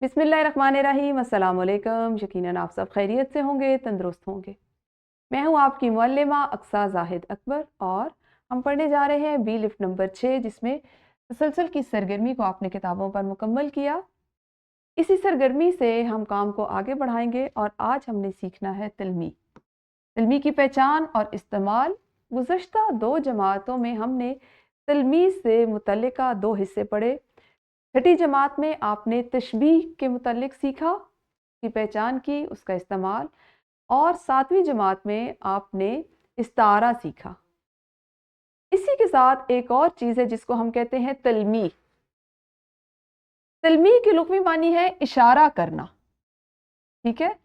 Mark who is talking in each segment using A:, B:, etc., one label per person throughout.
A: बिस्मिल्लाहिर्रहमानिर्रहीम। अस्सलाम वालेकुम। यकीनन आप सब खैरियत से होंगे, तंदुरुस्त होंगे। मैं हूँ आपकी मुअल्लिमा अक्सा जाहिद अकबर और हम पढ़ने जा रहे हैं बी लिफ्ट नंबर 6, जिसमें तसलसल की सरगर्मी को आपने किताबों पर मुकम्मल किया। इसी सरगर्मी से हम काम को आगे बढ़ाएंगे और आज हमने सीखना है तलमी। तलमी की पहचान और इस्तेमाल। गुज़श्ता 2 जमातों में हमने तलमी से मुतल्लिका 2 हिस्से पढ़े। छठी जमात में आपने तशबीह के मुतल्लिक सीखा, की पहचान की, उसका इस्तेमाल, और 7वीं जमात में आपने इस्तारा सीखा। इसी के साथ एक और चीज़ है जिसको हम कहते हैं तलमी। तलमी की लुग़वी मानी है इशारा करना। ठीक है,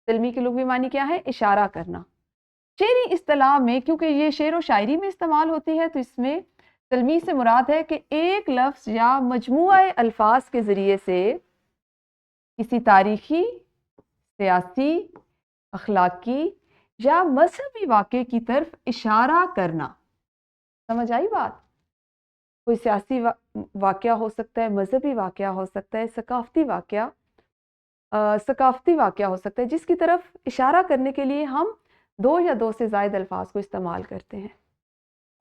A: तलमी की लुग़वी मानी क्या है? इशारा करना। शेरी इस्तिलाह में, क्योंकि ये शेर व शायरी में इस्तेमाल होती है, तो इसमें तलमी से मुराद है कि एक लफ्ज़ या मजमूआ अल्फाज के ज़रिए से किसी तारीखी, सियासी, अखलाकी या मजहबी वाक़े की तरफ इशारा करना। समझ आई बात? कोई सियासी वाक़या हो सकता है, मजहबी वाक़या हो सकता है, सकाफ़ती वाक़या हो सकता है, जिसकी तरफ इशारा करने के लिए हम 2 या 2 से ज़ायद अल्फाज को इस्तेमाल करते हैं।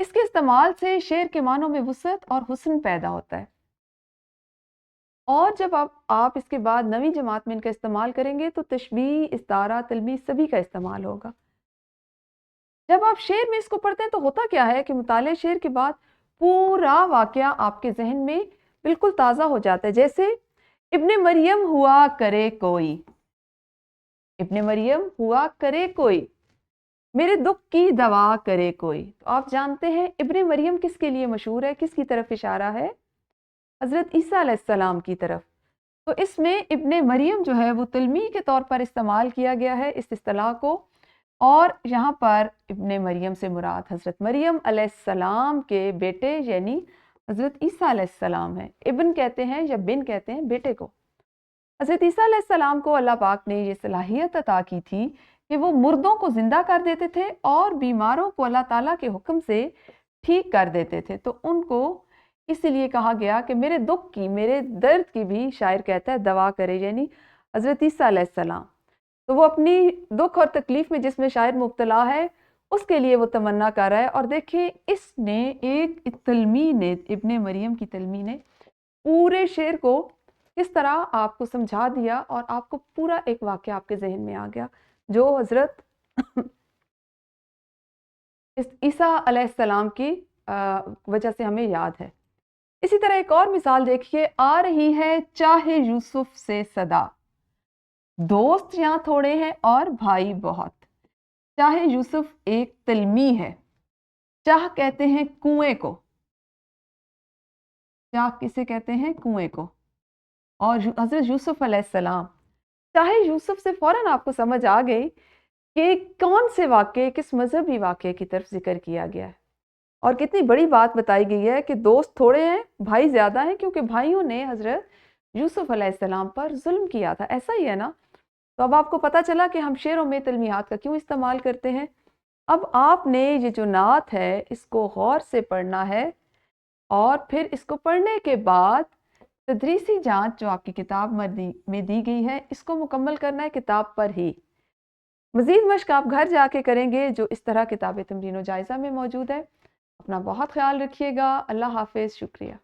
A: इसके इस्तेमाल से शेर के मानों में वुसअत और हुस्न पैदा होता है। और जब आप इसके बाद 9वीं जमात में इनका इस्तेमाल करेंगे तो तशबीह, इस्तारा, तलमी सभी का इस्तेमाल होगा। जब आप शेर में इसको पढ़ते हैं तो होता क्या है कि मुताले शेर के बाद पूरा वाक़या आपके ज़हन में बिल्कुल ताज़ा हो जाता है। जैसे इब्ने मरियम हुआ करे कोई, इब्ने मरियम हुआ करे कोई, मेरे दुख की दवा करे कोई। तो आप जानते हैं इब्ने मरियम किसके लिए मशहूर है, किसकी तरफ इशारा है? हज़रत ईसा अलैहिस्सलाम की तरफ। तो इसमें इब्ने मरियम जो है वो तलमी के तौर पर इस्तेमाल किया गया है इस इस्तिलाह को। और यहाँ पर इब्ने मरियम से मुराद हज़रत मरियम अलैहिस्सलाम के बेटे यानी हज़रत ईसा अलैहिस्सलाम है। इब्न कहते हैं या बिन कहते हैं बेटे को। हज़रत ईसा अलैहिस्सलाम को अल्लाह पाक ने ये सलाहियत अता की थी कि वो मुर्दों को जिंदा कर देते थे और बीमारों को अल्लाह ताला के हुक्म से ठीक कर देते थे। तो उनको इसलिए कहा गया कि मेरे दुख की, मेरे दर्द की भी शायर कहता है दवा करे, यानी हज़रत ईसा अलैहिस्सलाम। तो वो अपनी दुख और तकलीफ में जिसमें शायर मुब्तला है उसके लिए वो तमन्ना कर रहा है। और देखिए इसने एक तलमी ने, इब्ने मरियम की तलमी ने पूरे शेर को किस तरह आपको समझा दिया और आपको पूरा एक वाक़या आपके जहन में आ गया जो हज़रत ईसा अलैहिस्सलाम की वजह से हमें याद है। इसी तरह एक और मिसाल देखिए, आ रही है चाहे यूसुफ से सदा, दोस्त यहाँ थोड़े हैं और भाई बहुत। चाहे यूसुफ एक तलमी है। चाह कहते हैं कुएं को, चाह किसे कहते हैं? कुएं को। और हजरत यूसुफ अलैहिस्सलाम, चाहे यूसुफ से फौरन आपको समझ आ गई कि कौन से वाक़े, किस मजहबी वाक़े की तरफ जिक्र किया गया है। और कितनी बड़ी बात बताई गई है कि दोस्त थोड़े हैं, भाई ज्यादा हैं, क्योंकि भाइयों ने हजरत यूसुफ अलैहिस्सलाम पर जुल्म किया था। ऐसा ही है ना? तो अब आपको पता चला कि हम शेरों में तलमीहात का क्यों इस्तेमाल करते हैं। अब आपने ये जो नात है इसको गौर से पढ़ना है और फिर इसको पढ़ने के बाद तदरीसी जांच जो आपकी किताब में दी गई है इसको मुकम्मल करना है किताब पर ही। मज़ीद मश्क आप घर जाके करेंगे जो इस तरह किताब तमरीन व जायज़ा में मौजूद है। अपना बहुत ख्याल रखिएगा। अल्लाह हाफिज़। शुक्रिया।